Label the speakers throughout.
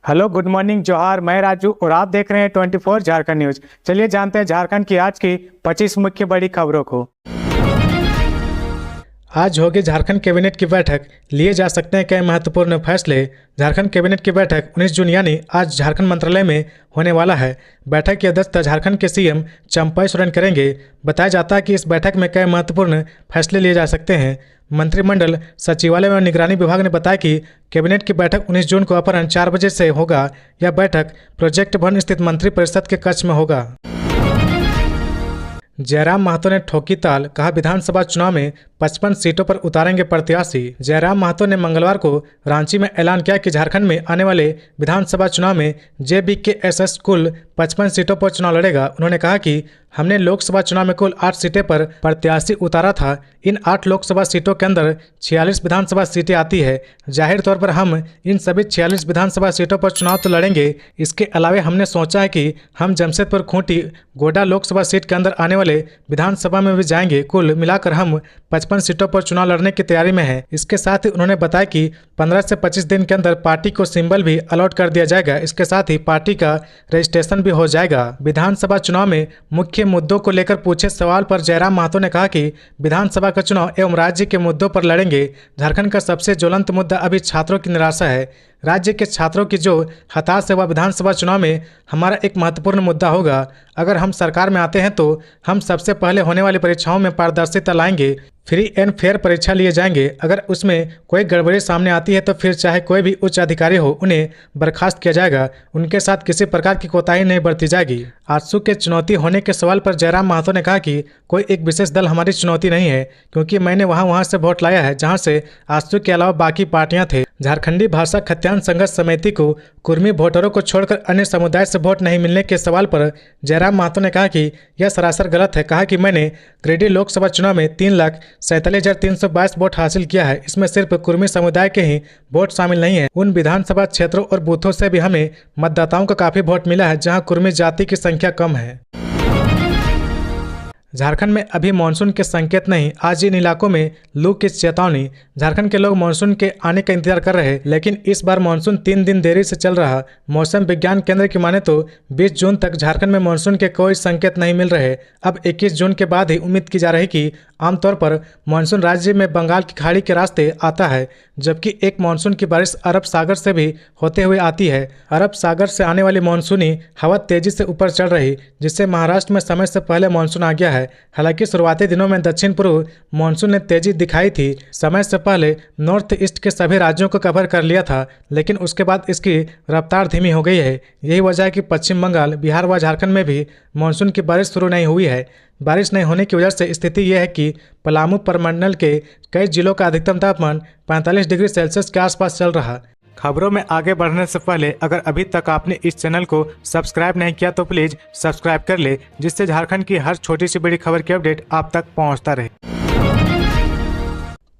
Speaker 1: Hello, good morning, जोहार। मैं राजू और आप देख रहे हैं 24 झारखंड न्यूज। चलिए जानते हैं झारखंड की आज की 25 मुख्य बड़ी खबरों को।
Speaker 2: आज होगी झारखंड कैबिनेट की बैठक, लिए जा सकते हैं कई महत्वपूर्ण फैसले। झारखंड कैबिनेट की बैठक 19 जून यानी आज झारखंड मंत्रालय में होने वाला है। बैठक की अध्यक्षता झारखंड के सीएम चंपई सोरेन करेंगे। बताया जाता है कि इस बैठक में कई महत्वपूर्ण फैसले लिए जा सकते हैं। मंत्रिमंडल सचिवालय एवं निगरानी विभाग ने बताया कि कैबिनेट की बैठक 19 जून को अपराह्न 4 बजे से होगा। यह बैठक प्रोजेक्ट भवन स्थित मंत्री परिषद के कक्ष में होगा। जयराम महतो ने ठोकी ताल, कहा विधानसभा चुनाव में 55 सीटों पर उतारेंगे प्रत्याशी। जयराम महतो ने मंगलवार को रांची में ऐलान किया कि झारखंड में आने वाले विधानसभा चुनाव में JBKSS कुल 55 सीटों पर चुनाव लड़ेगा। उन्होंने कहा कि हमने लोकसभा चुनाव में कुल 8 सीटें पर प्रत्याशी उतारा था। इन 8 लोकसभा सीटों के अंदर 46 विधानसभा सीटें आती है। जाहिर तौर पर हम इन सभी 46 विधानसभा सीटों पर चुनाव तो लड़ेंगे। इसके अलावा हमने सोचा है कि हम जमशेदपुर, खूंटी, गोड्डा लोकसभा सीट के अंदर आने वाले विधानसभा में भी जाएंगे। कुल मिलाकर हम 55 सीटों पर चुनाव लड़ने की तैयारी में है। इसके साथ ही उन्होंने बताया कि 15 से 25 दिन के अंदर पार्टी को सिंबल भी अलॉट कर दिया जाएगा। इसके साथ ही पार्टी का रजिस्ट्रेशन भी हो जाएगा। विधानसभा चुनाव में मुख्य मुद्दों को लेकर पूछे सवाल पर जयराम महतो ने कहा कि विधानसभा का चुनाव एवं राज्य के मुद्दों पर लड़ेंगे। झारखंड का सबसे ज्वलंत मुद्दा अभी छात्रों की निराशा है। राज्य के छात्रों की जो हताश है वह विधानसभा चुनाव में हमारा एक महत्वपूर्ण मुद्दा होगा। अगर हम सरकार में आते हैं तो हम सबसे पहले होने वाली परीक्षाओं में पारदर्शिता लाएंगे। फ्री एंड फेयर परीक्षा लिए जाएंगे। अगर उसमें कोई गड़बड़ी सामने आती है तो फिर चाहे कोई भी उच्च अधिकारी हो, उन्हें बर्खास्त किया जाएगा। उनके साथ किसी प्रकार की कोताही नहीं बरती जाएगी। आजसू के चुनौती होने के सवाल पर जयराम महतो ने कहा कि कोई एक विशेष दल हमारी चुनौती नहीं है, क्योंकि मैंने वहां से वोट लाया है जहां से आजसू के अलावा बाकी पार्टियां थे। झारखंडी भाषा खत्यान संघर्ष समिति को कुर्मी वोटरों को छोड़कर अन्य समुदाय से वोट नहीं मिलने के सवाल पर जयराम महतो ने कहा कि यह सरासर गलत है। कहा कि मैंने गिरिडीह लोकसभा चुनाव में 3,47,322 वोट हासिल किया है। इसमें सिर्फ कुर्मी समुदाय के ही वोट शामिल नहीं है। उन विधानसभा क्षेत्रों और बूथों से भी हमें मतदाताओं का काफी वोट मिला है जहां कुर्मी जाति की संख्या कम है। झारखंड में अभी मानसून के संकेत नहीं, आज इन इलाकों में लू की चेतावनी। झारखंड के लोग मानसून के आने का इंतजार कर रहे हैं, लेकिन इस बार मानसून 3 दिन देरी से चल रहा। मौसम विज्ञान केंद्र की माने तो 20 जून तक झारखंड में मानसून के कोई संकेत नहीं मिल रहे। अब 21 जून के बाद ही उम्मीद की जा रही कि आमतौर पर मानसून राज्य में बंगाल की खाड़ी के रास्ते आता है, जबकि एक मानसून की बारिश अरब सागर से भी होते हुए आती है। अरब सागर से आने वाली मानसूनी हवा तेजी से ऊपर चढ़ रही, जिससे महाराष्ट्र में समय से पहले मानसून आ गया है। हालांकि शुरुआती दिनों में दक्षिण पूर्व मानसून ने तेजी दिखाई थी। समय से पहले नॉर्थ ईस्ट के सभी राज्यों को कवर कर लिया था, लेकिन उसके बाद इसकी रफ्तार धीमी हो गई है। यही वजह है कि पश्चिम बंगाल, बिहार व झारखंड में भी मानसून की बारिश शुरू नहीं हुई है। बारिश नहीं होने की वजह से स्थिति यह है कि पलामू प्रमंडल के कई जिलों का अधिकतम तापमान 45 डिग्री सेल्सियस के आसपास चल रहा। खबरों में आगे बढ़ने से पहले अगर अभी तक आपने इस चैनल को सब्सक्राइब नहीं किया तो प्लीज सब्सक्राइब कर ले, जिससे झारखंड की हर छोटी सी बड़ी खबर की अपडेट आप तक पहुंचता रहे।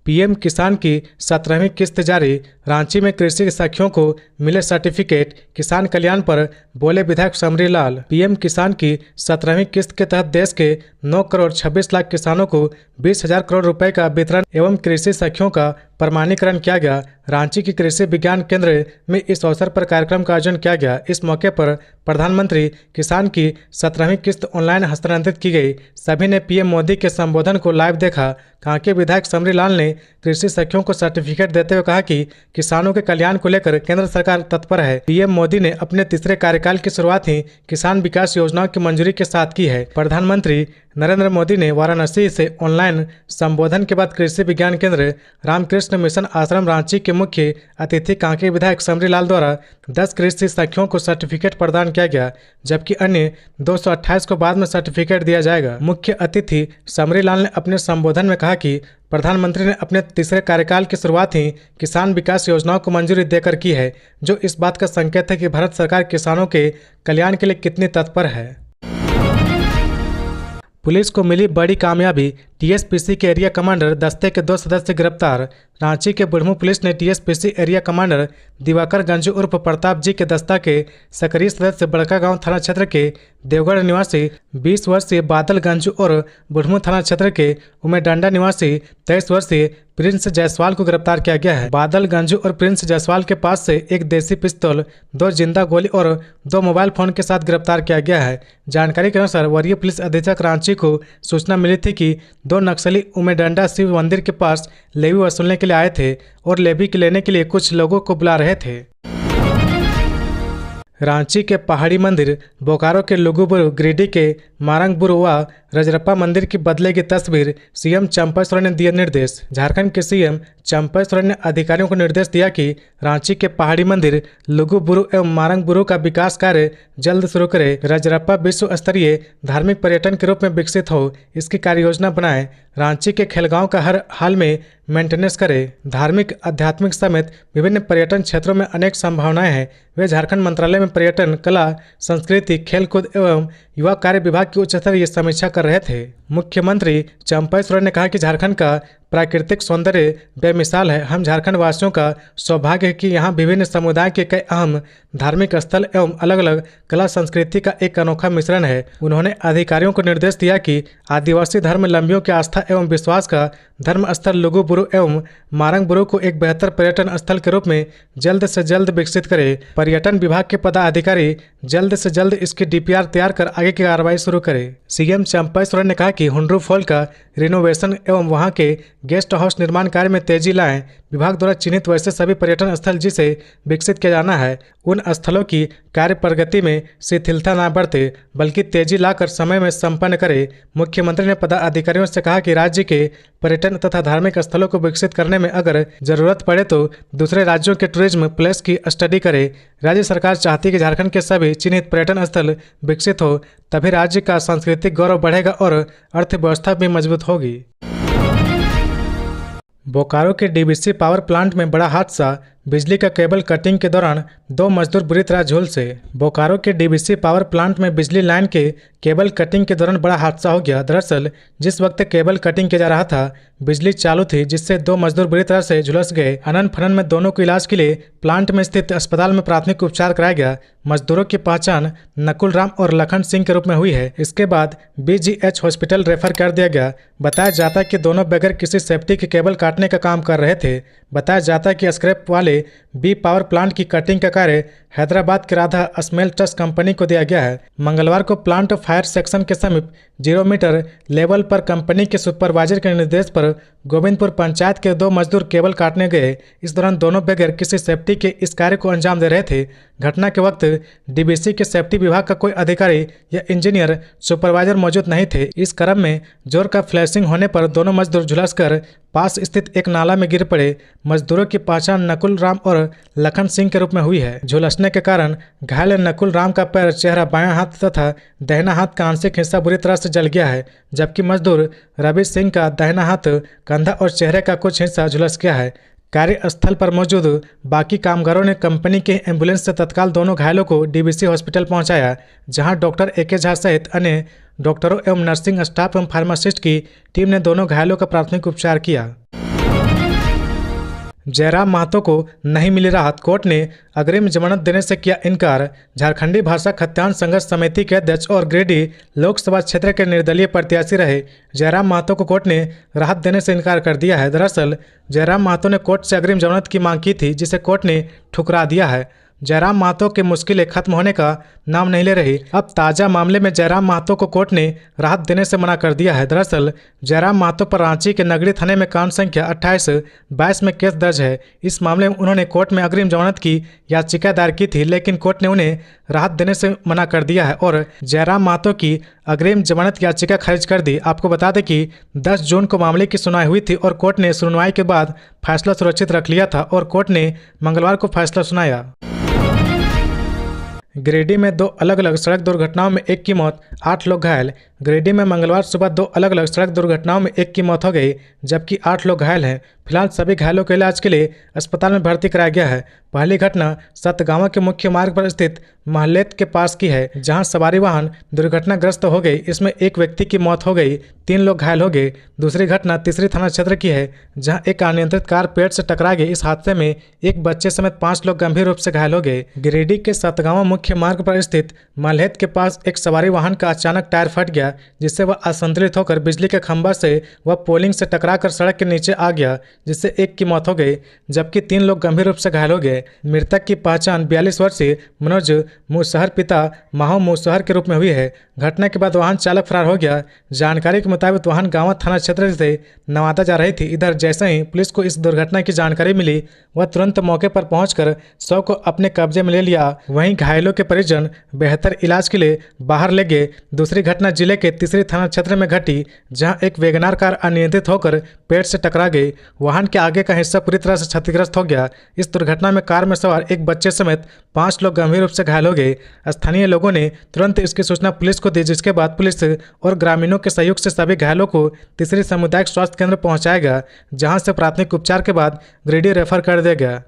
Speaker 2: पीएम किसान की 17वीं किस्त जारी। रांची में कृषि सखियों को मिले सर्टिफिकेट। किसान कल्याण पर बोले विधायक समरी लाल। पीएम किसान की 17वीं किस्त के तहत देश के 9 करोड़ 26 लाख किसानों को 20,000 करोड़ रुपए का वितरण एवं कृषि सखियों का प्रमाणीकरण किया गया। रांची की कृषि विज्ञान केंद्र में इस अवसर पर कार्यक्रम का आयोजन किया गया। इस मौके पर प्रधानमंत्री किसान की 17वीं किस्त ऑनलाइन हस्तांतरित की गई। सभी ने पीएम मोदी के संबोधन को लाइव देखा। कांके विधायक समरी लाल ने कृषि सखियों को सर्टिफिकेट देते हुए कहा कि किसानों के कल्याण को लेकर केंद्र सरकार तत्पर है। पीएम मोदी ने अपने तीसरे कार्यकाल की शुरुआत ही किसान विकास योजनाओं की मंजूरी के साथ की है। प्रधानमंत्री नरेंद्र मोदी ने वाराणसी से ऑनलाइन संबोधन के बाद कृषि विज्ञान केंद्र रामकृष्ण मिशन आश्रम रांची के मुख्य अतिथि कांके विधायक समरी लाल द्वारा 10 कृषि सखियों को सर्टिफिकेट प्रदान किया गया, जबकि अन्य 228 को बाद में सर्टिफिकेट दिया जाएगा। मुख्य अतिथि समरी लाल ने अपने संबोधन में कहा कि प्रधानमंत्री ने अपने तीसरे कार्यकाल की शुरुआत ही किसान विकास योजनाओं को मंजूरी देकर की है, जो इस बात का संकेत है कि भारत सरकार किसानों के कल्याण के लिए कितनी तत्पर है। पुलिस को मिली बड़ी कामयाबी। टीएसपीसी के एरिया कमांडर दस्ते के 2 सदस्य गिरफ्तार। रांची के बुढ़मू पुलिस ने TSPC area commander Diwakar Ganju उर्फ प्रताप जी के दस्ता के सक्रिय सदस्य बड़का गांव थाना क्षेत्र के देवगढ़ निवासी 20 वर्षीय बादल गंजू और बुढ़मू थाना क्षेत्र के उमेडंडा निवासी 23 वर्षीय प्रिंस जायसवाल को गिरफ्तार किया गया है। बादल गंजू और प्रिंस जायसवाल के पास से एक देसी पिस्तौल, 2 जिंदा गोली और 2 मोबाइल फोन के साथ गिरफ्तार किया गया है। जानकारी के अनुसार वरीय पुलिस अधीक्षक रांची को सूचना मिली थी कि 2 नक्सली उमेडंडा शिव मंदिर के पास लेवी वसूलने के लिए आए थे और लेवी लेने के लिए कुछ लोगों को बुला रहे थे। रांची के पहाड़ी मंदिर, बोकारो के लुगुबुरु, गिरिडीह के मारंगबुरु व रजरप्पा मंदिर की बदलेगी तस्वीर, सीएम चंपा सोरेन ने दिए निर्देश। झारखंड के सीएम चंपा सोरेन ने अधिकारियों को निर्देश दिया कि रांची के पहाड़ी मंदिर लुगुबुरु एवं मारंगबुरु का विकास कार्य जल्द शुरू करे। रजरप्पा विश्व स्तरीय धार्मिक पर्यटन के रूप में विकसित हो, इसकी कार्य योजना बनाए। रांची के खेलगांव का हर हाल में मेंटेनेंस करे। धार्मिक, आध्यात्मिक समेत विभिन्न पर्यटन क्षेत्रों में अनेक संभावनाएं हैं। वे झारखंड मंत्रालय में पर्यटन, कला, संस्कृति, खेलकूद एवं युवा कार्य विभाग की उच्च स्तरीय समीक्षा कर रहे थे। मुख्यमंत्री चंपा सोरेन ने कहा कि झारखंड का प्राकृतिक सौंदर्य बेमिसाल है। हम झारखंड वासियों का सौभाग्य है कि यहाँ विभिन्न समुदाय के कई अहम धार्मिक स्थल एवं अलग अलग कला संस्कृति का एक अनोखा मिश्रण है। उन्होंने अधिकारियों को निर्देश दिया कि आदिवासी धर्मावलंबियों की आस्था एवं विश्वास का धर्म स्थल लुगुबुरु एवं मारंगबुरु को एक बेहतर पर्यटन स्थल के रूप में जल्द से जल्द विकसित करे। पर्यटन विभाग के पदाधिकारी जल्द से जल्द इसकी डीपीआर तैयार कर आगे की कार्रवाई शुरू करे। सीएम चंपा सोरेन ने कहा कि हुंड्रू फॉल का रिनोवेशन एवं वहां के गेस्ट हाउस निर्माण कार्य में तेजी लाएं। विभाग द्वारा चिन्हित वैसे सभी पर्यटन स्थल जिसे विकसित किया जाना है, उन स्थलों की कार्य प्रगति में शिथिलता न बरते बल्कि तेजी लाकर समय में संपन्न करे। मुख्यमंत्री ने पदाधिकारियों से कहा कि राज्य के पर्यटन तथा धार्मिक स्थलों को विकसित करने में अगर जरूरत पड़े तो दूसरे राज्यों के टूरिज्म प्लेस की स्टडी करे। राज्य सरकार चाहती है कि झारखंड के सभी चिन्हित पर्यटन स्थल विकसित हो, तभी राज्य का सांस्कृतिक गौरव बढ़ेगा और अर्थव्यवस्था भी मजबूत होगी। बोकारो के डीवीसी पावर प्लांट में बड़ा हादसा, बिजली का केबल कटिंग के दौरान 2 मजदूर बुरी तरह झुलसे। बोकारो के डीवीसी पावर प्लांट में बिजली लाइन के केबल कटिंग के दौरान बड़ा हादसा हो गया। दरअसल जिस वक्त केबल कटिंग किया जा रहा था, बिजली चालू थी, जिससे 2 मजदूर बुरी तरह से झुलस गए। अनन फनन में दोनों को इलाज के लिए प्लांट में स्थित अस्पताल में प्राथमिक उपचार कराया गया। मजदूरों की पहचान नकुल राम और लखन सिंह के रूप में हुई है। इसके बाद BGH हॉस्पिटल रेफर कर दिया गया। बताया जाता है कि दोनों बगैर किसी सेफ्टी के केबल काटने का काम कर रहे थे। बताया जाता है कि स्क्रैप वाले बी पावर प्लांट की कटिंग का कार्य हैदराबाद के राधा स्मेल ट्रस्ट कंपनी को दिया गया है। मंगलवार को प्लांट फायर सेक्शन के समीप 0 मीटर लेवल पर कंपनी के सुपरवाइजर के निर्देश पर गोविंदपुर पंचायत के 2 मजदूर केबल काटने गए। इस दौरान दोनों बगैर किसी सेफ्टी के इस कार्य को अंजाम दे रहे थे। घटना के वक्त डीवीसी के सेफ्टी विभाग का कोई अधिकारी या इंजीनियर सुपरवाइजर मौजूद नहीं थे। इस क्रम में जोर का फ्लैशिंग होने पर दोनों मजदूर झुलसकर पास स्थित एक नाला में गिर पड़े। मजदूरों की पहचान नकुल राम और लखन सिंह के रूप में हुई है। झुलसने के कारण घायल नकुल राम का पैर, चेहरा, बायां हाथ तथा दाहिना हाथ का आंशिक हिस्सा बुरी तरह से जल गया है, जबकि मजदूर रवि सिंह का दाहिना हाथ, कंधा और चेहरे का कुछ हिस्सा झुलस गया है। कार्यस्थल पर मौजूद बाकी कामगारों ने कंपनी के एम्बुलेंस से तत्काल दोनों घायलों को डीवीसी हॉस्पिटल पहुंचाया, जहां डॉक्टर AK झा सहित अन्य डॉक्टरों एवं नर्सिंग स्टाफ एवं फार्मासिस्ट की टीम ने दोनों घायलों का प्राथमिक उपचार किया। जयराम महतो को नहीं मिली राहत, कोर्ट ने अग्रिम जमानत देने से किया इनकार। झारखंडी भाषा खत्यान संघर्ष समिति के अध्यक्ष और गिरिडीह लोकसभा क्षेत्र के निर्दलीय प्रत्याशी रहे जयराम महतो को कोर्ट ने राहत देने से इनकार कर दिया है। दरअसल जयराम महतो ने कोर्ट से अग्रिम जमानत की मांग की थी, जिसे कोर्ट ने ठुकरा दिया है। जयराम महतो की मुश्किलें खत्म होने का नाम नहीं ले रही। अब ताजा मामले में जयराम महतो को कोर्ट ने राहत देने से मना कर दिया है। दरअसल जयराम महतो पर रांची के नगरी थाने में कांड संख्या 28/22 में केस दर्ज है। इस मामले में उन्होंने कोर्ट में अग्रिम जमानत की याचिका दायर की थी, लेकिन कोर्ट ने उन्हें राहत देने से मना कर दिया है और जयराम महतो की अग्रिम जमानत याचिका खारिज कर दी। आपको बता दें कि 10 जून को मामले की सुनवाई हुई थी और कोर्ट ने सुनवाई के बाद फैसला सुरक्षित रख लिया था और कोर्ट ने मंगलवार को फैसला सुनाया। गिरिडीह में 2 अलग अलग सड़क दुर्घटनाओं में 1 की मौत, 8 लोग घायल। गिरिडीह में मंगलवार सुबह 2 अलग अलग सड़क दुर्घटनाओं में एक की मौत हो गई जबकि 8 लोग घायल हैं। फिलहाल सभी घायलों को इलाज के लिए अस्पताल में भर्ती कराया गया है। पहली घटना सतगावा के मुख्य मार्ग पर स्थित महलेत के पास की है, जहां सवारी वाहन दुर्घटनाग्रस्त हो गई। इसमें एक व्यक्ति की मौत हो गई, 3 लोग घायल हो गए। दूसरी घटना तीसरी थाना क्षेत्र की है, जहां एक अनियंत्रित कार पेड़ से टकरा गई। इस हादसे में एक बच्चे समेत 5 लोग गंभीर रूप से घायल हो गए। गिरिडीह के सतगावा मुख्य मार्ग पर स्थित महलेत के पास एक सवारी वाहन का अचानक टायर फट गया, जिससे वह असंतुलित होकर बिजली के खंभा से व पोलिंग से टकराकर सड़क के नीचे आ गया, जिससे एक की मौत हो गई जबकि 3 लोग गंभीर रूप से घायल हो गए। मृतक की पहचान 42 वर्षीय मनोज मूसहर पिता माहो मूसहर के रूप में हुई है। घटना के बाद वाहन चालक फरार हो गया। जानकारी के मुताबिक वाहन गांवा थाना क्षेत्र से नवादा जा रही थी। इधर जैसे ही पुलिस को इस दुर्घटना की जानकारी मिली, वह तुरंत मौके पर पहुंचकर शव को अपने कब्जे में ले लिया। वहीं घायलों के परिजन बेहतर इलाज के लिए बाहर ले गए। दूसरी घटना जिले के तीसरी थाना क्षेत्र में घटी, जहां एक वैगनार कार अनियंत्रित होकर पेड़ से टकरा गई। वाहन के आगे का हिस्सा पूरी तरह से क्षतिग्रस्त हो गया। इस दुर्घटना में कार में सवार एक बच्चे समेत 5 लोग गंभीर रूप से घायल हो गए। स्थानीय लोगों ने तुरंत इसकी सूचना पुलिस को दी, जिसके बाद पुलिस और ग्रामीणों के सहयोग से सभी घायलों को तीसरी सामुदायिक स्वास्थ्य केंद्र पहुंचाया गया, जहां से प्राथमिक उपचार के बाद गिरिडीह रेफर कर दिया गया।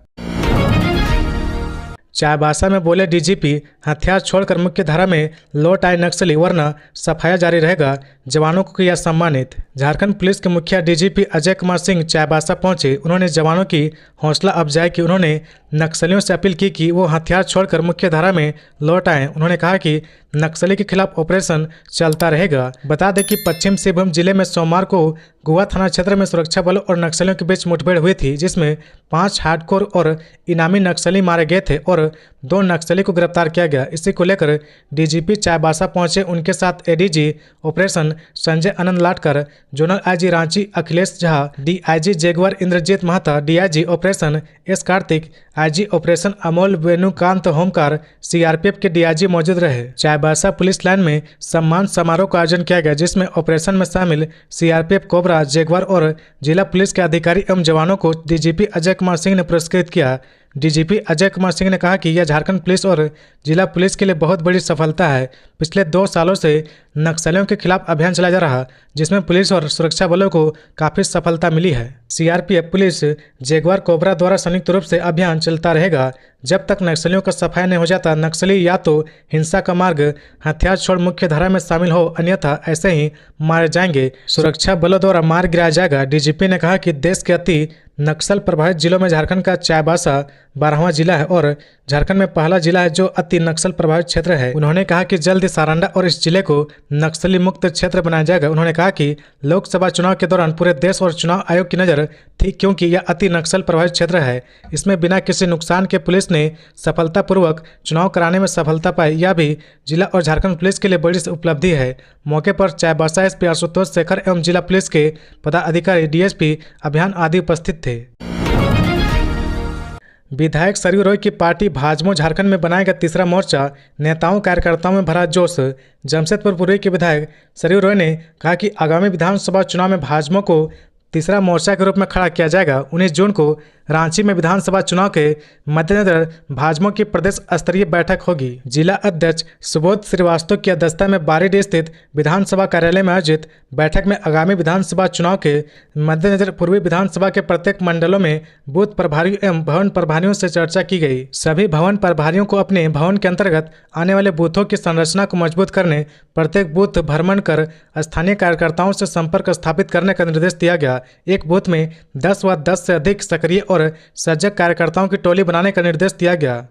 Speaker 2: चाईबासा में बोले डीजीपी, हथियार छोड़कर मुख्य धारा में लौट आए नक्सली, वरना सफाया जारी रहेगा। जवानों को किया सम्मानित। झारखंड पुलिस के मुखिया डीजीपी अजय कुमार सिंह चाईबासा पहुंचे। उन्होंने जवानों की हौसला अफजाई की। उन्होंने नक्सलियों से अपील की कि वो हथियार छोड़कर मुख्य धारा में लौट आएं। उन्होंने कहा कि नक्सली के खिलाफ ऑपरेशन चलता रहेगा। बता दें कि पश्चिम सिंहभूम जिले में सोमवार को गुआ थाना क्षेत्र में सुरक्षा बलों और नक्सलियों के बीच मुठभेड़ हुई थी, जिसमें 5 हार्डकोर और इनामी नक्सली मारे गए थे और 2 नक्सली को गिरफ्तार किया गया। इसी को लेकर डीजीपी चाईबासा पहुंचे। उनके साथ ADG operation Sanjay Anand Latkar, zonal IG Ranchi Akhilesh Jha, DIG Jaguar Indrajeet Mahta, DIG operation S Karthik, IG operation Amol Venukant Homkar, CRPF के डीआईजी मौजूद रहे। चाईबासा पुलिस लाइन में सम्मान समारोह का आयोजन किया गया, जिसमें ऑपरेशन में शामिल सीआरपीएफ कोबरा, जेगवर और जिला पुलिस के अधिकारी एवं जवानों को डीजीपी अजय कुमार सिंह ने पुरस्कृत किया। डीजीपी अजय कुमार सिंह ने कहा कि यह झारखंड पुलिस और जिला पुलिस के लिए बहुत बड़ी सफलता है। पिछले 2 सालों से नक्सलियों के खिलाफ अभियान चलाया जा रहा, जिसमें पुलिस और सुरक्षा बलों को काफ़ी सफलता मिली है। सीआरपीएफ, पुलिस, जेगवार, कोबरा द्वारा संयुक्त रूप से अभियान चलता रहेगा। जब तक नक्सलियों का सफाया नहीं हो जाता, नक्सली या तो हिंसा का मार्ग हथियार छोड़ मुख्य धारा में शामिल हो, अन्यथा ऐसे ही मारे जाएंगे। सुरक्षा बलों द्वारा मार गिराया जाएगा। डीजीपी ने कहा कि देश के अति नक्सल प्रभावित जिलों में झारखंड का चाईबासा 12वां जिला है और झारखंड में पहला जिला है जो अति नक्सल प्रभावित क्षेत्र है। उन्होंने कहा कि जल्द ही सारंडा और इस जिले को नक्सली मुक्त क्षेत्र बनाया जाएगा। उन्होंने कहा कि लोकसभा चुनाव के दौरान पूरे देश और चुनाव आयोग की नज़र थी, क्योंकि यह अति नक्सल प्रभावित क्षेत्र है। इसमें बिना किसी नुकसान के पुलिस ने सफलतापूर्वक चुनाव कराने में सफलता पाई। यह भी जिला और झारखंड पुलिस के लिए बड़ी उपलब्धि है। मौके पर चाईबासा एसपी आशुतोष शेखर एवं जिला पुलिस के पदाधिकारी, डीएसपी, अभियान आदि उपस्थित थे। विधायक सरयू रॉय की पार्टी भाजपा झारखंड में बनाएगा तीसरा मोर्चा, नेताओं कार्यकर्ताओं में भरा जोश। जमशेदपुर पूर्वी के विधायक सरयू रॉय ने कहा कि आगामी विधानसभा चुनाव में भाजपा को तीसरा मोर्चा के रूप में खड़ा किया जाएगा। 19 जून को रांची में विधानसभा चुनाव के मद्देनजर भाजपा की प्रदेश स्तरीय बैठक होगी। जिला अध्यक्ष सुबोध श्रीवास्तव की अध्यक्षता में बारीडीह स्थित विधानसभा कार्यालय में आयोजित बैठक में आगामी विधानसभा चुनाव के मद्देनजर पूर्वी विधानसभा के प्रत्येक मंडलों में बूथ प्रभारियों एवं भवन प्रभारियों से चर्चा की गई। सभी भवन प्रभारियों को अपने भवन के अंतर्गत आने वाले बूथों की संरचना को मजबूत करने, प्रत्येक बूथ भ्रमण कर स्थानीय कार्यकर्ताओं से संपर्क स्थापित करने का निर्देश दिया गया। एक बूथ में 10 व 10 से अधिक सक्रिय और सजग कार्यकर्ताओं की टोली बनाने का निर्देश दिया गया।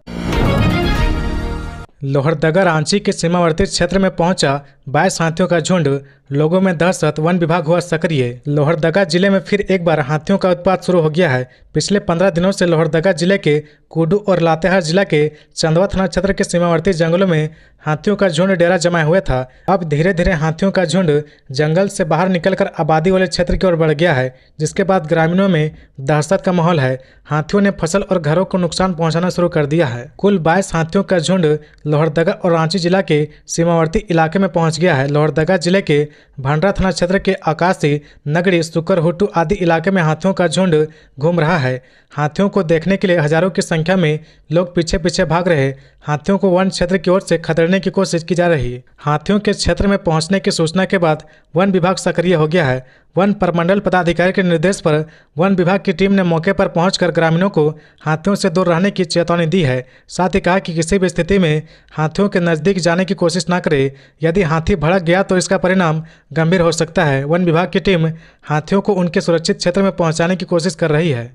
Speaker 2: लोहरदगा रांची के सीमावर्ती क्षेत्र में पहुंचा 22 हाथियों का झुंड, लोगों में दहशत, वन विभाग हुआ सक्रिय। लोहरदगा जिले में फिर एक बार हाथियों का उत्पात शुरू हो गया है। पिछले 15 दिनों से लोहरदगा जिले के कुडू और लातेहार जिला के चंदवा थाना क्षेत्र के सीमावर्ती जंगलों में हाथियों का झुंड डेरा जमाए हुए था। अब धीरे धीरे हाथियों का झुंड जंगल से बाहर निकलकर आबादी वाले क्षेत्र की ओर बढ़ गया है, जिसके बाद ग्रामीणों में दहशत का माहौल है। हाथियों ने फसल और घरों को नुकसान पहुंचाना शुरू कर दिया है। कुल 22 हाथियों का झुंड लोहरदगा और रांची जिला के सीमावर्ती इलाके में पहुंच गया है। लोहरदगा जिले के भांडरा थाना क्षेत्र के आकाशी, नगरी, सुकरहुटू आदि इलाके में हाथियों का झुंड घूम रहा है। हाथियों को देखने के लिए हजारों की संख्या में लोग पीछे पीछे भाग रहे। हाथियों को वन क्षेत्र की ओर से खदेड़ने की कोशिश की जा रही है। हाथियों के क्षेत्र में पहुंचने की सूचना के बाद वन विभाग सक्रिय हो गया है। वन प्रमंडल पदाधिकारी के निर्देश पर वन विभाग की टीम ने मौके पर पहुंचकर ग्रामीणों को हाथियों से दूर रहने की चेतावनी दी है। साथ ही कहा कि किसी भी स्थिति में हाथियों के नज़दीक जाने की कोशिश न करें। यदि हाथी भड़क गया तो इसका परिणाम गंभीर हो सकता है। वन विभाग की टीम हाथियों को उनके सुरक्षित क्षेत्र में पहुंचाने की कोशिश कर रही है।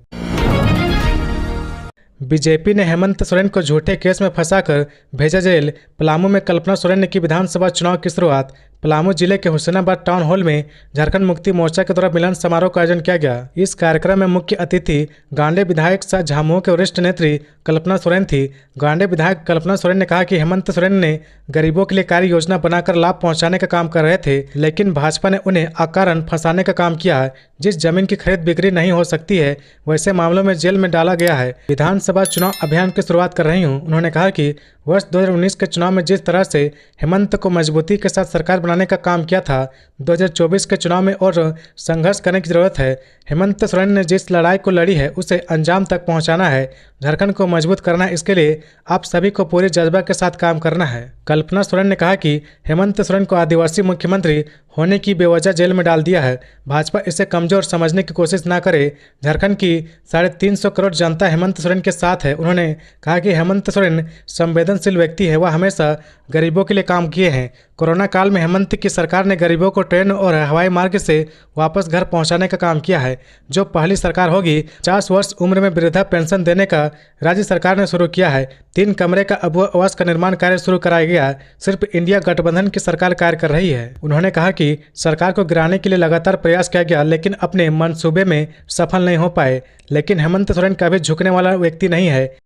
Speaker 2: बीजेपी ने हेमंत सोरेन को झूठे केस में फंसाकर भेजा जेल। पलामू में कल्पना सोरेन ने की विधानसभा चुनाव की शुरुआत। पलामू जिले के हुसैनाबाद टाउन हॉल में झारखंड मुक्ति मोर्चा के द्वारा मिलन समारोह का आयोजन किया गया। इस कार्यक्रम में मुख्य अतिथि गांडे विधायक सह झामुमो के वरिष्ठ नेत्री कल्पना सोरेन थी। गांडे विधायक कल्पना सोरेन ने कहा कि हेमंत सोरेन ने गरीबों के लिए कार्य योजना बनाकर लाभ पहुंचाने का काम कर रहे थे, लेकिन भाजपा ने उन्हें अकारण फंसाने का काम किया है। जिस जमीन की खरीद बिक्री नहीं हो सकती है, वैसे मामलों में जेल में डाला गया है। विधानसभा चुनाव अभियान की शुरुआत कर रही हूँ। उन्होंने कहा कि वर्ष 2019 के चुनाव में जिस तरह से हेमंत को मजबूती के साथ सरकार बनाने का काम किया था, 2024 के चुनाव में और संघर्ष करने की जरूरत है। हेमंत सोरेन ने जिस लड़ाई को लड़ी है उसे अंजाम तक पहुंचाना है। झारखंड को मजबूत करना है, इसके लिए आप सभी को पूरे जज्बा के साथ काम करना है। कल्पना सोरेन ने कहा कि हेमंत सोरेन को आदिवासी मुख्यमंत्री होने की बेवजह जेल में डाल दिया है। भाजपा इसे कमजोर समझने की कोशिश ना करे। झारखंड की 350 करोड़ जनता हेमंत सोरेन के साथ है। उन्होंने कहा कि हेमंत सोरेन संवेदनशील व्यक्ति है। वह हमेशा गरीबों के लिए काम किए हैं। कोरोना काल में हेमंत की सरकार ने गरीबों को ट्रेन और हवाई मार्ग से वापस घर पहुंचाने का काम किया है। जो पहली सरकार होगी, 50 वर्ष उम्र में वृद्धा पेंशन देने का राज्य सरकार ने शुरू किया है। 3 कमरे का अबुआ आवास का निर्माण कार्य शुरू कराया गया। सिर्फ इंडिया गठबंधन की सरकार कार्य कर रही है। उन्होंने कहा कि सरकार को गिराने के लिए लगातार प्रयास किया गया, लेकिन अपने मंसूबे में सफल नहीं हो पाए। लेकिन हेमंत सोरेन कभी झुकने वाला व्यक्ति नहीं है।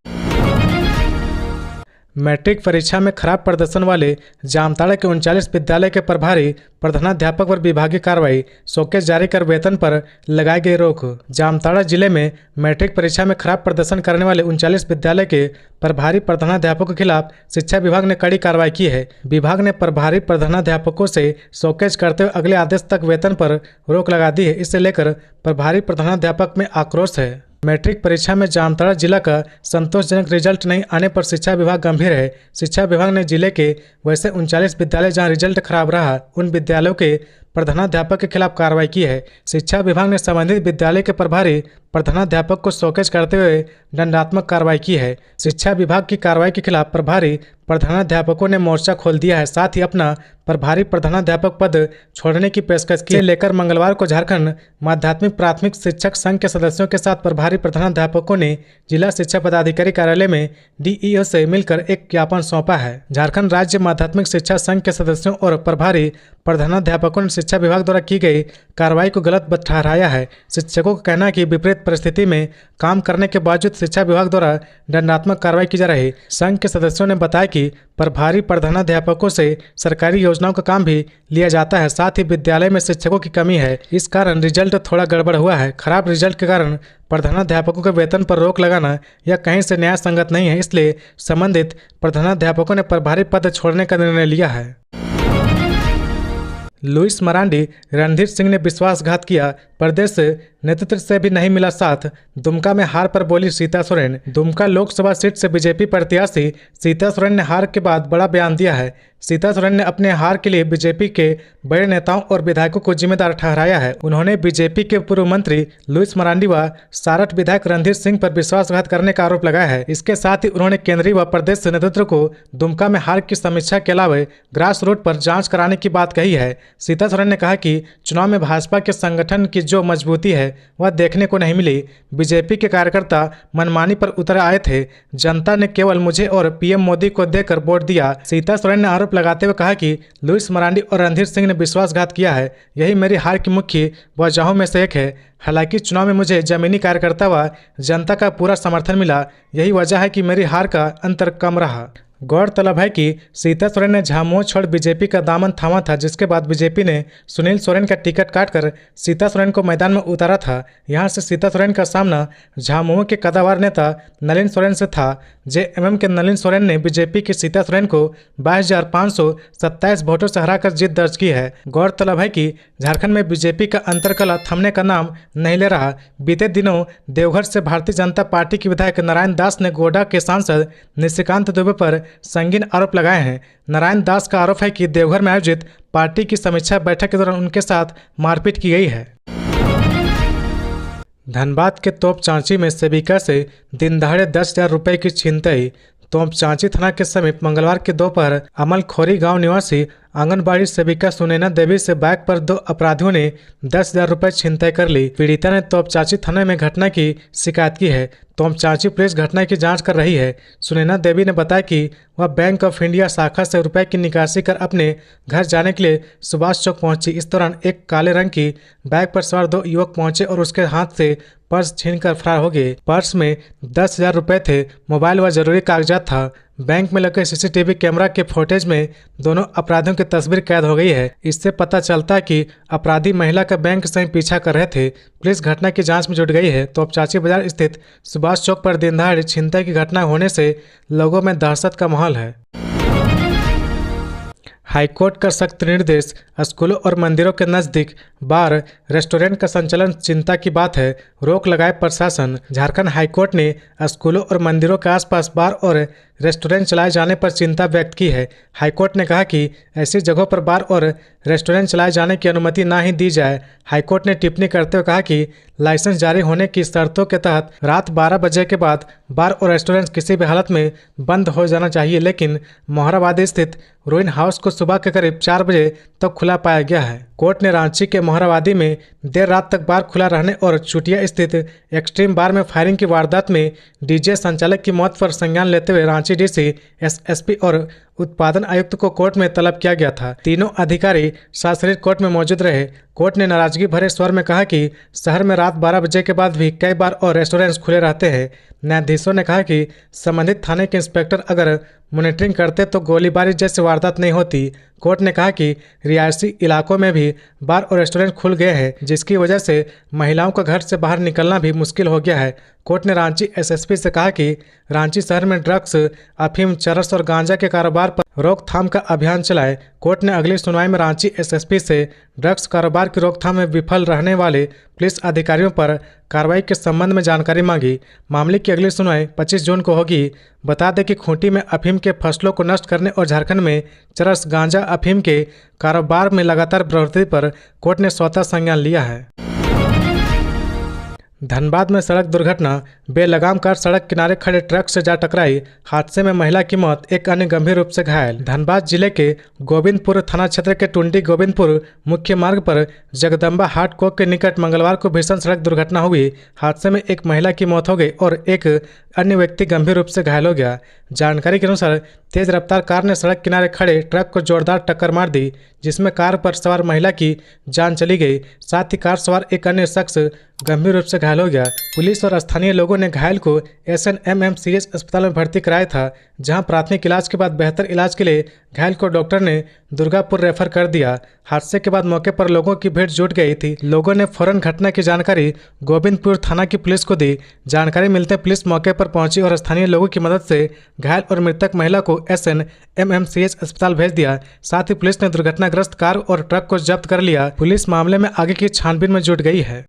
Speaker 2: मैट्रिक परीक्षा में खराब प्रदर्शन वाले जामताड़ा के 39 विद्यालय के प्रभारी प्रधानाध्यापक पर विभागीय कार्रवाई। शोकेस जारी कर वेतन पर लगाई गई रोक। जामताड़ा जिले में मैट्रिक परीक्षा में खराब प्रदर्शन करने वाले 39 विद्यालय के प्रभारी प्रधानाध्यापकों के खिलाफ शिक्षा विभाग ने कड़ी कार्रवाई की है। विभाग ने प्रभारी प्रधानाध्यापकों से शोकेस करते हुए अगले आदेश तक वेतन पर रोक लगा दी है। इसे लेकर प्रभारी प्रधानाध्यापक में आक्रोश है। मैट्रिक परीक्षा में जामताड़ा जिला का संतोषजनक रिजल्ट नहीं आने पर शिक्षा विभाग गंभीर है। शिक्षा विभाग ने जिले के वैसे 39 विद्यालय जहां रिजल्ट खराब रहा, उन विद्यालयों के प्रधानाध्यापक के खिलाफ कार्रवाई की है। शिक्षा विभाग ने संबंधित विद्यालय के प्रभारी प्रधानाध्यापक को शोकेस करते हुए दंडात्मक कार्रवाई की है। शिक्षा विभाग की कार्रवाई के खिलाफ प्रभारी प्रधानाध्यापकों ने मोर्चा खोल दिया है। साथ ही अपना प्रभारी प्रधानाध्यापक पद छोड़ने की पेशकश की। लेकर मंगलवार को झारखंड माध्यमिक प्राथमिक शिक्षक संघ के सदस्यों के साथ प्रभारी प्रधानाध्यापकों ने जिला शिक्षा पदाधिकारी कार्यालय में डीईओ से मिलकर एक ज्ञापन सौंपा है। झारखंड राज्य माध्यमिक शिक्षा संघ के सदस्यों और प्रभारी प्रधानाध्यापकों ने शिक्षा विभाग द्वारा की गई कार्रवाई को गलत ठहराया है। शिक्षकों का कहना है कि विपरीत परिस्थिति में काम करने के बावजूद शिक्षा विभाग द्वारा दंडात्मक कार्रवाई की जा रही। संघ के सदस्यों ने बताया कि प्रभारी प्रधानाध्यापकों से सरकारी योजनाओं का काम भी लिया जाता है। साथ ही विद्यालय में शिक्षकों की कमी है, इस कारण रिजल्ट थोड़ा गड़बड़ हुआ है। खराब रिजल्ट के कारण प्रधानाध्यापकों के वेतन पर रोक लगाना यह कहीं से न्याय संगत नहीं है। इसलिए संबंधित प्रधानाध्यापकों ने प्रभारी पद छोड़ने का निर्णय लिया है। लुइस मरांडी, रणधीर सिंह ने विश्वासघात किया, प्रदेश नेतृत्व से भी नहीं मिला साथ। दुमका में हार पर बोली सीता सोरेन। दुमका लोकसभा सीट से बीजेपी प्रत्याशी सीता सोरेन ने हार के बाद बड़ा बयान दिया है। सीता सोरेन ने अपने हार के लिए बीजेपी के बड़े नेताओं और विधायकों को जिम्मेदार ठहराया है। उन्होंने बीजेपी के पूर्व मंत्री लुइस मरांडी व सारठ विधायक रणधीर सिंह पर विश्वासघात करने का आरोप लगाया है। इसके साथ ही उन्होंने केंद्रीय व प्रदेश नेतृत्व को दुमका में हार की समीक्षा के अलावा ग्रास रूट पर जांच कराने की बात कही है। सीता सोरेन ने कहा कि चुनाव में भाजपा के संगठन की जो मजबूती है वह देखने को नहीं मिली। बीजेपी के कार्यकर्ता मनमानी पर उतर आए थे। जनता ने केवल मुझे और पीएम मोदी को देकर वोट दिया। सीता सोरेन ने आरोप लगाते हुए कहा कि लुइस मरांडी और रणधीर सिंह ने विश्वासघात किया है। यही मेरी हार की मुख्य वजहों में से एक है। हालांकि चुनाव में मुझे जमीनी कार्यकर्ता व जनता का पूरा समर्थन मिला। यही वजह है कि मेरी हार का अंतर कम रहा। गौरतलब है कि सीता सोरेन ने झामुमो छोड़ बीजेपी का दामन थामा था, जिसके बाद बीजेपी ने सुनील सोरेन का टिकट काटकर सीता सोरेन को मैदान में उतारा था। यहां से सीता सोरेन का सामना झामुमो के कद्दावर नेता नलिन सोरेन से था। जेएमएम के नलिन सोरेन ने बीजेपी की सीता सोरेन को 22,527 वोटों से हराकर जीत दर्ज की है। गौरतलब है कि झारखंड में बीजेपी का अंतरकला थमने का नाम नहीं ले रहा। बीते दिनों देवघर से भारतीय जनता पार्टी के विधायक नारायण दास ने गोड्डा के सांसद निशिकांत दुबे पर संगीन आरोप लगाए हैं। नारायण दास का आरोप है कि देवघर में आयोजित पार्टी की समीक्षा बैठक के दौरान उनके साथ मारपीट की गई है। धनबाद के तोपचांची में सेविका से दिन दहाड़े 10,000 रुपये की छिनतई। तोपचांची थाना के समीप मंगलवार की दोपहर अमलखोरी गांव निवासी आंगनबाड़ी सेविका सुनैना देवी से बाइक पर 2 अपराधियों ने 10,000 रुपये छिनतई कर ली। पीड़िता ने तोपचांची थाने में घटना की शिकायत की है। तोपचांची पुलिस घटना की जांच कर रही है। सुनैना देवी ने बताया कि वह बैंक ऑफ इंडिया शाखा से रुपए की निकासी कर अपने घर जाने के लिए सुभाष चौक पहुंची। इस दौरान एक काले रंग की बाइक पर सवार 2 युवक पहुंचे और उसके हाथ से पर्स छीनकर फरार हो गए। पर्स में 10,000 रुपये थे, मोबाइल व जरूरी कागजात था। बैंक में लगे सीसीटीवी कैमरा के फुटेज में दोनों अपराधियों की तस्वीर कैद हो गई है। इससे पता चलता है कि अपराधी महिला का बैंक से पीछा कर रहे थे। पुलिस घटना की जांच में जुट गई है। तोपचांची बाजार स्थित सुभाष चौक पर दिन दहाड़े छिनतई की घटना होने से लोगों में दहशत का माहौल है। हाईकोर्ट का सख्त निर्देश, स्कूलों और मंदिरों के नज़दीक बार रेस्टोरेंट का संचालन चिंता की बात है, रोक लगाए प्रशासन। झारखंड हाईकोर्ट ने स्कूलों और मंदिरों के आसपास बार और रेस्टोरेंट चलाए जाने पर चिंता व्यक्त की है। हाईकोर्ट ने कहा कि ऐसी जगहों पर बार और रेस्टोरेंट चलाए जाने की अनुमति ना ही दी जाए। हाईकोर्ट ने टिप्पणी करते हुए कहा कि लाइसेंस जारी होने की शर्तों के तहत रात 12 बजे के बाद बार और रेस्टोरेंट किसी भी हालत में बंद हो जाना चाहिए, लेकिन मोहराबादी स्थित रोइन हाउस को सुबह के करीब 4 बजे तक खुला पाया गया है। कोर्ट ने रांची के मोहराबादी में देर रात तक बार खुला रहने और चुटिया स्थित एक्सट्रीम बार में फायरिंग की वारदात में डीजे संचालक की मौत पर संज्ञान लेते हुए रांची डीसी, एसएसपी और उत्पादन आयुक्त को कोर्ट में तलब किया गया था। तीनों अधिकारी सशरीर कोर्ट में मौजूद रहे। कोर्ट ने नाराजगी भरे स्वर में कहा कि शहर में रात 12 बजे के बाद भी कई बार और रेस्टोरेंट्स खुले रहते हैं। न्यायाधीशों ने कहा कि संबंधित थाने के इंस्पेक्टर अगर मॉनिटरिंग करते तो गोलीबारी जैसी वारदात नहीं होती। कोर्ट ने कहा कि रिहायशी इलाकों में भी बार और रेस्टोरेंट खुल गए हैं, जिसकी वजह से महिलाओं का घर से बाहर निकलना भी मुश्किल हो गया है। कोर्ट ने रांची एसएसपी से कहा कि रांची शहर में ड्रग्स, अफीम, चरस और गांजा के कारोबार पर रोकथाम का अभियान चलाए। कोर्ट ने अगली सुनवाई में रांची एसएसपी से ड्रग्स कारोबार की रोकथाम में विफल रहने वाले पुलिस अधिकारियों पर कार्रवाई के संबंध में जानकारी मांगी। मामले की अगली सुनवाई 25 जून को होगी। बता दें कि खूंटी में अफीम के फसलों को नष्ट करने और झारखंड में चरस, गांजा, अफीम के कारोबार में लगातार बढ़ोतरी पर कोर्ट ने स्वतः संज्ञान लिया है। धनबाद में सड़क दुर्घटना, बेलगाम कार सड़क किनारे खड़े ट्रक से जा टकराई। हादसे में महिला की मौत, एक अन्य गंभीर रूप से घायल। धनबाद जिले के गोविंदपुर थाना क्षेत्र के टुंडी गोविंदपुर मुख्य मार्ग पर जगदम्बा हाट कोक के निकट मंगलवार को भीषण सड़क दुर्घटना हुई। हादसे में एक महिला की मौत हो गई और एक अन्य व्यक्ति गंभीर रूप से घायल हो गया। जानकारी के अनुसार तेज रफ्तार कार ने सड़क किनारे खड़े ट्रक को जोरदार टक्कर मार दी, जिसमें कार पर सवार महिला की जान चली गई। साथ ही कार सवार एक अन्य शख्स गंभीर रूप से घायल हो गया। पुलिस और स्थानीय लोगों ने घायल को SNMMCH अस्पताल में भर्ती कराया था, जहां प्राथमिक इलाज के बाद बेहतर इलाज के लिए घायल को डॉक्टर ने दुर्गापुर रेफर कर दिया। हादसे के बाद मौके पर लोगों की भीड़ जुट गई थी। लोगों ने फौरन घटना की जानकारी गोविंदपुर थाना की पुलिस को दी। जानकारी मिलते पुलिस मौके पर पहुंची और स्थानीय लोगों की मदद से घायल और मृतक महिला को SNMMCH अस्पताल भेज दिया। साथ ही पुलिस ने दुर्घटनाग्रस्त कार और ट्रक को जब्त कर लिया। पुलिस मामले में आगे की छानबीन में जुट गई है।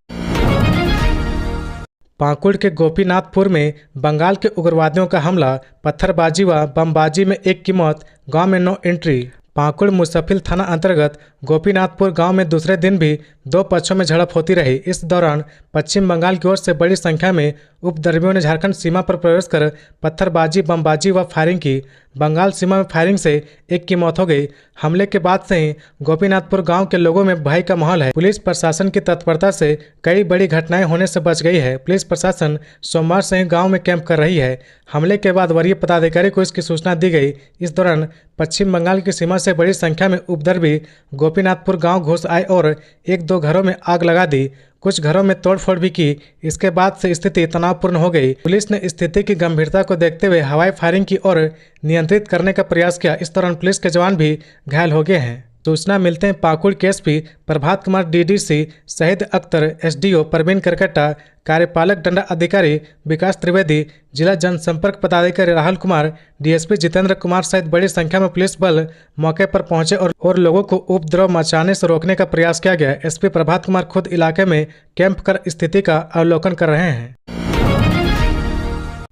Speaker 2: पाकुड़ के गोपीनाथपुर में बंगाल के उग्रवादियों का हमला, पत्थरबाजी व बमबाजी में एक की मौत, गांव में नो एंट्री। पाकुड़ मुसफिल थाना अंतर्गत गोपीनाथपुर गांव में दूसरे दिन भी 2 पक्षों में झड़प होती रही। इस दौरान पश्चिम बंगाल की ओर से बड़ी संख्या में उपद्रवियों ने झारखंड सीमा पर प्रवेश कर पत्थरबाजी, बमबाजी व फायरिंग की। बंगाल सीमा में फायरिंग से एक की मौत हो गई। हमले के बाद से ही गोपीनाथपुर गांव के लोगों में भय का माहौल है। पुलिस प्रशासन की तत्परता से कई बड़ी घटनाएं होने से बच गई है। पुलिस प्रशासन सोमवार से ही गांव में कैंप कर रही है। हमले के बाद वरीय पदाधिकारी को इसकी सूचना दी गई। इस दौरान पश्चिम बंगाल की सीमा से बड़ी संख्या में उपद्रवी गोपीनाथपुर गांव घुस आए और 1-2 घरों में आग लगा दी। कुछ घरों में तोड़फोड़ भी की। इसके बाद से स्थिति तनावपूर्ण हो गई। पुलिस ने स्थिति की गंभीरता को देखते हुए हवाई फायरिंग की और नियंत्रित करने का प्रयास किया। इस दौरान पुलिस के जवान भी घायल हो गए हैं। सूचना मिलते हैं पाकुड़ के एसपी प्रभात कुमार, डीडीसी शहीद अख्तर, एसडीओ परवीन करकट्टा, कार्यपालक दंड अधिकारी विकास त्रिवेदी, जिला जनसंपर्क पदाधिकारी राहुल कुमार, डीएसपी जितेंद्र कुमार सहित बड़ी संख्या में पुलिस बल मौके पर पहुंचे और लोगों को उपद्रव मचाने से रोकने का प्रयास किया गया। एसपी प्रभात कुमार खुद इलाके में कैंप कर स्थिति का अवलोकन कर रहे हैं।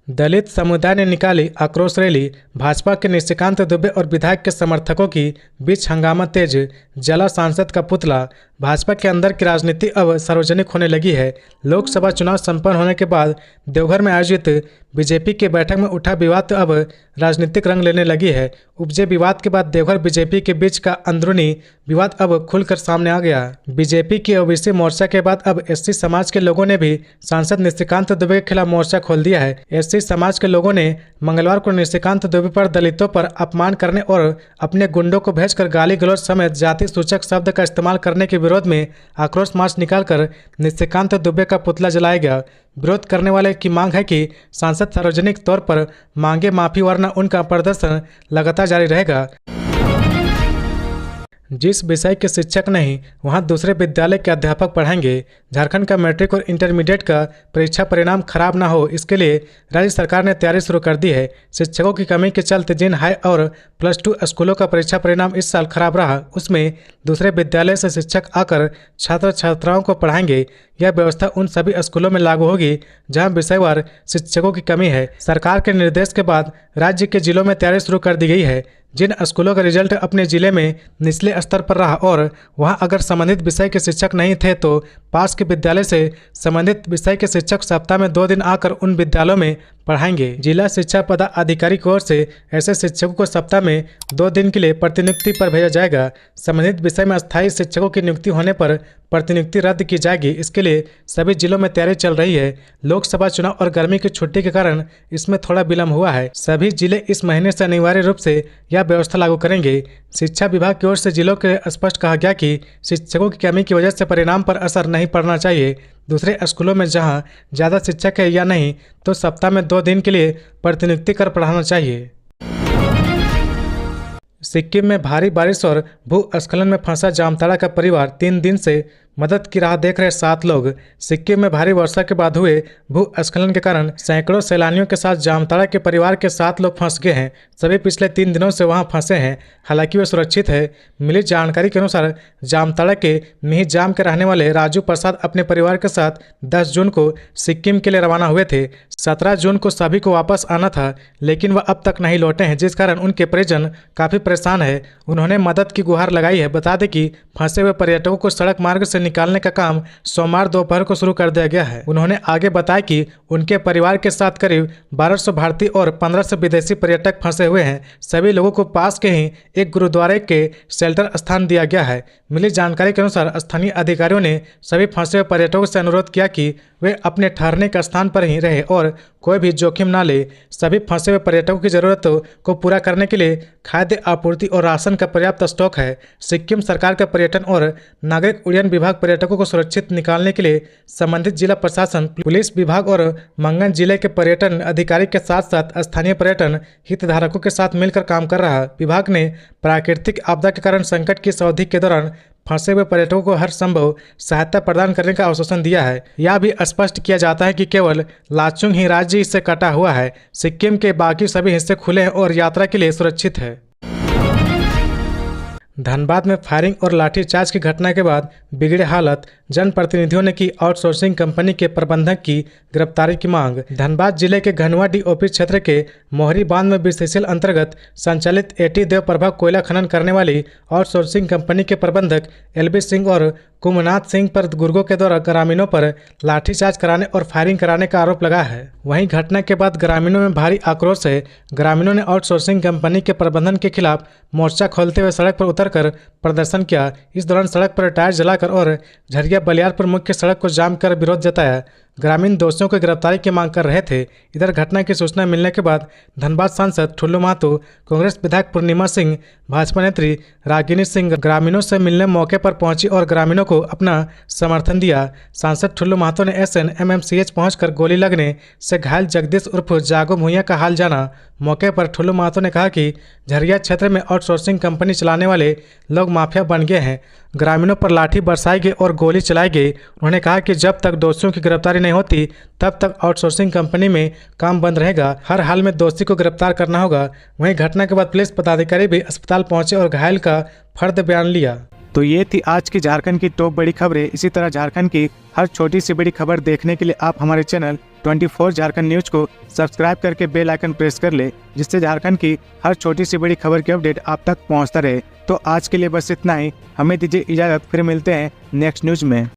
Speaker 2: दलित समुदाय ने निकाली आक्रोश रैली। भाजपा के निशिकांत दुबे और विधायक के समर्थकों की बीच हंगामा तेज। जला सांसद का पुतला। भाजपा के अंदर की राजनीति अब सार्वजनिक होने लगी है। लोकसभा चुनाव संपन्न होने के बाद देवघर में आयोजित बीजेपी की बैठक में उठा विवाद अब राजनीतिक रंग लेने लगी है। उपजे विवाद के बाद देवघर बीजेपी के बीच का अंदरूनी विवाद अब खुलकर सामने आ गया। बीजेपी की ओबीसी मोर्चा के बाद अब एससी समाज के लोगों ने भी सांसद निशिकांत दुबे के खिलाफ मोर्चा खोल दिया है। एससी समाज के लोगों ने मंगलवार को निशिकांत दुबे पर दलितों पर अपमान करने और अपने गुंडों को भेजकर गाली गलौज समेत जाति सूचक शब्द का इस्तेमाल करने के विरोध में आक्रोश मार्च निकालकर निशिकांत दुबे का पुतला जलाया गया। विरोध करने वाले की मांग है कि सांसद सार्वजनिक तौर पर मांगे माफी, वरना उनका प्रदर्शन लगातार जारी रहेगा। जिस विषय के शिक्षक नहीं वहां दूसरे विद्यालय के अध्यापक पढ़ाएंगे। झारखंड का मैट्रिक और इंटरमीडिएट का परीक्षा परिणाम खराब ना हो, इसके लिए राज्य सरकार ने तैयारी शुरू कर दी है। शिक्षकों की कमी के चलते जिन हाई और +2 स्कूलों का परीक्षा परिणाम इस साल खराब रहा, उसमें दूसरे विद्यालय से शिक्षक आकर छात्र छात्राओं को पढ़ाएंगे। यह व्यवस्था उन सभी स्कूलों में लागू होगी जहां विषयवार शिक्षकों की कमी है। सरकार के निर्देश के बाद राज्य के जिलों में तैयारी शुरू कर दी गई है। जिन स्कूलों का रिजल्ट अपने जिले में निचले स्तर पर रहा और वहां अगर संबंधित विषय के शिक्षक नहीं थे तो पास के विद्यालय से संबंधित विषय के शिक्षक सप्ताह में 2 दिन आकर उन विद्यालयों में पढ़ाएंगे। जिला शिक्षा पदाधिकारी की ओर से ऐसे शिक्षकों को सप्ताह में 2 दिन के लिए प्रतिनियुक्ति पर भेजा जाएगा। संबंधित विषय में अस्थायी शिक्षकों की नियुक्ति होने पर प्रतिनियुक्ति रद्द की जाएगी। इसके लिए सभी जिलों में तैयारी चल रही है। लोकसभा चुनाव और गर्मी की छुट्टी के कारण इसमें थोड़ा विलंब हुआ है। सभी जिले इस महीने से अनिवार्य रूप से यह व्यवस्था लागू करेंगे। शिक्षा विभाग की ओर से जिलों के स्पष्ट कहा गया कि शिक्षकों की कमी की वजह से परिणाम पर असर नहीं पड़ना चाहिए। दूसरे स्कूलों में जहां ज़्यादा शिक्षक है या नहीं तो सप्ताह में 2 दिन के लिए प्रतिनियुक्ति कर पढ़ाना चाहिए। सिक्किम में भारी बारिश और भूस्खलन में फंसा जामताड़ा का परिवार 3 दिन से मदद की राह देख रहे 7 लोग। सिक्किम में भारी वर्षा के बाद हुए भूस्खलन के कारण सैकड़ों सैलानियों के साथ जामताड़ा के परिवार के 7 लोग फंस गए हैं। सभी पिछले 3 दिनों से वहां फंसे हैं, हालांकि वे सुरक्षित है। मिली जानकारी के अनुसार जामताड़ा के मिहिजाम के रहने वाले राजू प्रसाद अपने परिवार के साथ 10 जून को सिक्किम के लिए रवाना हुए थे। 17 जून को सभी को वापस आना था, लेकिन वह अब तक नहीं लौटे हैं, जिस कारण उनके परिजन काफ़ी परेशान है। उन्होंने मदद की गुहार लगाई है। बता दें कि फंसे हुए पर्यटकों को सड़क मार्ग से निकालने का काम सोमवार दोपहर को शुरू कर दिया गया है। उन्होंने आगे बताया कि उनके परिवार के साथ करीब 1200 भारतीय और 1500 विदेशी पर्यटक फंसे हुए हैं। सभी लोगों को पास के ही एक गुरुद्वारे के शेल्टर स्थान दिया गया है। मिली जानकारी के अनुसार स्थानीय अधिकारियों ने सभी फंसे हुए पर्यटकों से अनुरोध किया कि वे अपने ठहरने का स्थान पर ही रहे और कोई भी जोखिम ना ले। सभी फंसे हुए पर्यटकों की जरूरतों को पूरा करने के लिए खाद्य आपूर्ति और राशन का पर्याप्त स्टॉक है। सिक्किम सरकार का पर्यटन और नागरिक उड्डयन विभाग पर्यटकों को सुरक्षित निकालने के लिए संबंधित जिला प्रशासन, पुलिस विभाग और मंगन जिले के पर्यटन अधिकारी के साथ साथ स्थानीय पर्यटन हितधारकों के साथ मिलकर काम कर रहा है। विभाग ने प्राकृतिक आपदा के कारण संकट की इस अवधि के दौरान फंसे हुए पर्यटकों को हर संभव सहायता प्रदान करने का आश्वासन दिया है। यह भी स्पष्ट किया जाता है कि केवल लाचुंग ही राज्य इससे कटा हुआ है। सिक्किम के बाकी सभी हिस्से खुले हैं और यात्रा के लिए सुरक्षित है। धनबाद में फायरिंग और लाठीचार्ज की घटना के बाद बिगड़े हालत, जनप्रतिनिधियों ने की आउटसोर्सिंग कंपनी के प्रबंधक की गिरफ्तारी की मांग। धनबाद जिले के घनुआ डीओपी क्षेत्र के मोहरी बांध में बीसीसीएल अंतर्गत संचालित एटी देव प्रभा कोयला खनन करने वाली आउटसोर्सिंग कंपनी के प्रबंधक एलबी सिंह और कुमनाथ सिंह पर गुर्गों के द्वारा ग्रामीणों पर लाठीचार्ज कराने और फायरिंग कराने का आरोप लगा है। वहीं घटना के बाद ग्रामीणों में भारी आक्रोश है। ग्रामीणों ने आउटसोर्सिंग कंपनी के प्रबंधन के खिलाफ मोर्चा खोलते हुए सड़क पर उतरकर प्रदर्शन किया। इस दौरान सड़क पर टायर जलाकर और झरिया बलियारपुर मुख्य सड़क को जाम कर विरोध जताया। ग्रामीण दोषियों की गिरफ्तारी की मांग कर रहे थे। इधर घटना की सूचना मिलने के बाद धनबाद सांसद ठुल्लू महतो, कांग्रेस विधायक पूर्णिमा सिंह, भाजपा नेत्री रागिनी सिंह ग्रामीणों से मिलने मौके पर पहुंची और ग्रामीणों को अपना समर्थन दिया। सांसद ठुल्लू महतो ने SNMMCH पहुंचकर गोली लगने से घायल जगदीश उर्फ जागो भुइयां का हाल जाना। मौके पर ठुल्लू महतो ने कहा कि झरिया क्षेत्र में आउटसोर्सिंग कंपनी चलाने वाले लोग माफिया बन गए हैं। ग्रामीणों पर लाठी बरसाई गई और गोली चलाई गई। उन्होंने कहा कि जब तक दोषियों की गिरफ्तारी नहीं होती तब तक आउटसोर्सिंग कंपनी में काम बंद रहेगा। हर हाल में दोषी को गिरफ्तार करना होगा। वहीं घटना के बाद पुलिस पदाधिकारी भी अस्पताल पहुंचे और घायल का फर्द बयान लिया।
Speaker 1: तो ये थी आज की झारखंड की टॉप बड़ी खबरें। इसी तरह झारखंड की हर छोटी सी बड़ी खबर देखने के लिए आप हमारे चैनल 24 झारखंड न्यूज को सब्सक्राइब करके बेल आइकन प्रेस कर ले, जिससे झारखंड की हर छोटी सी बड़ी खबर की अपडेट आप तक पहुंचता रहे। तो आज के लिए बस इतना ही। हमें दीजिए इजाजत, फिर मिलते हैं नेक्स्ट न्यूज में।